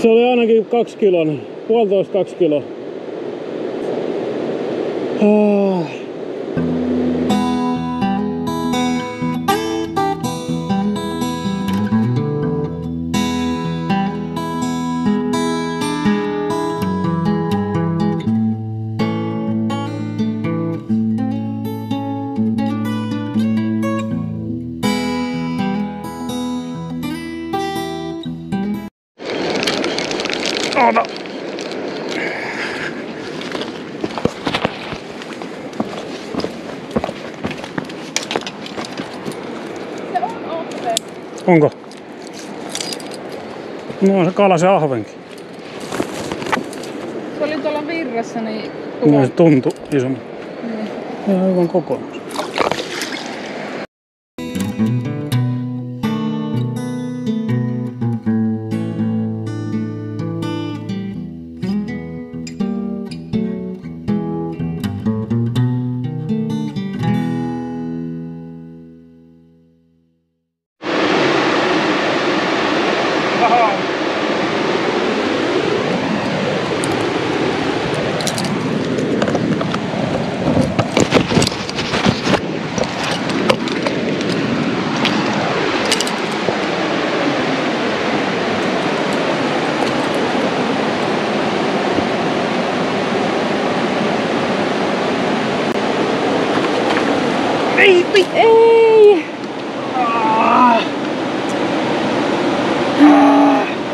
Se oli ainakin 2 kiloinen. 1,5–2 kiloa. Ota. Se on ahven. Onko? No on se kala se ahvenkin. Se oli tuolla virrassa, niin... No se tuntui isommin. Niin. Ihan hyvän kokoinen. Ei!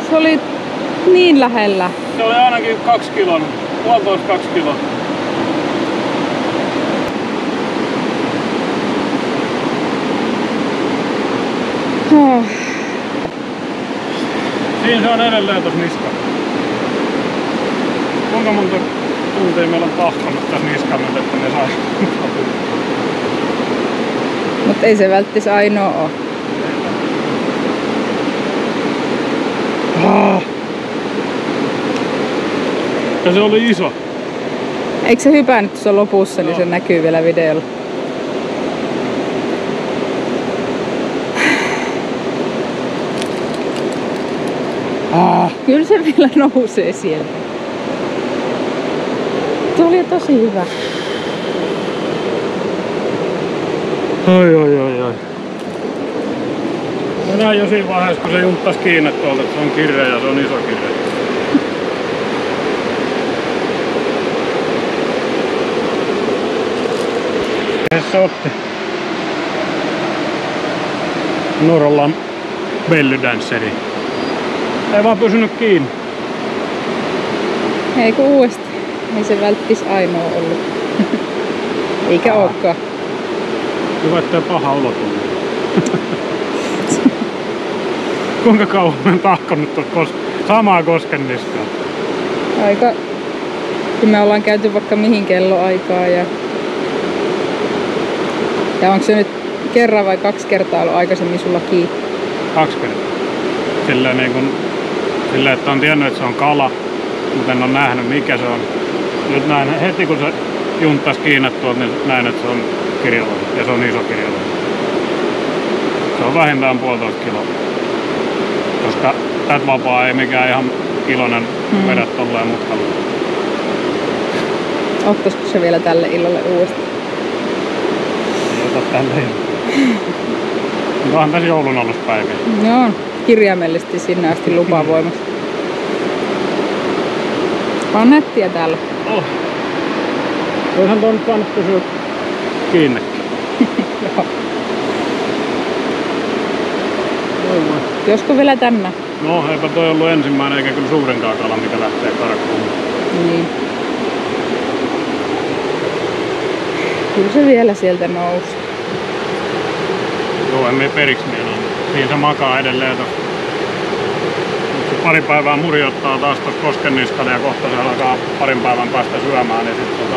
Se oli niin lähellä. Se oli ainakin 2 kiloinen. 1,5–2 kiloa. Siinä se on edelleen tossa niskalla. Kuinka monta tuntia meillä on tahkonut tässä niskalla, että ne sais? Mut ei se välttis ainoa oo. Ja se oli iso. Eikö se hypännyt tuossa lopussa, niin se näkyy vielä videolla. Kyllä se vielä nousee sieltä. Tuo oli tosi hyvä. Oi. Mä näin jo siinä vaiheessa, kun se junttas kiinni tuolta, että se on kirre ja se on iso kirre. Se otti Norollan bellydänsseri. Ei vaan pysynyt kiinni. Ei kun uudesti. Ei se välttis ainoa ollut. Eikä ookaan. Hyvä, ettei paha olo tullut. Kuinka kauan olen tahkonut samaa kosken niskaa? Aika... Kun me ollaan käyty vaikka mihin kelloaikaa ja onko se nyt kerran vai 2 kertaa ollut aikaisemmin sulla kiinni? 2 kertaa. Sillä että on tiennyt, että se on kala, mutta en ole nähnyt mikä se on. Nyt näin heti kun se junttas kiinni tuolta, niin näin, että se on kirjalainen ja se on iso kirjalainen. Se on vähintään 1,5 kiloa. Koska tät vapaa ei mikään ihan kiloinen vedä tolleen mutkalla. Ottaisiko se vielä tälle illalle uudestaan? Ei ota tälle illalle. Onkohan tässä joulun aluspäivä? Joo, kirjaimellisesti sinne asti lupa voimassa. On nättiä täällä. Oh. Voihan tuon nyt saanut pysyä kiinni. Joo. Josko vielä tänne? No, eipä toi ollut ensimmäinen eikä kyllä suurinkaan kala, mikä lähtee karkuun. Niin. Kyllä se vielä sieltä nousi. Joo, emme periksi meinaa. Siinä se makaa edelleen tossa. Se pari päivää murjottaa taas tossa kosken niskalle ja kohta se alkaa parin päivän päästä syömään, niin sitten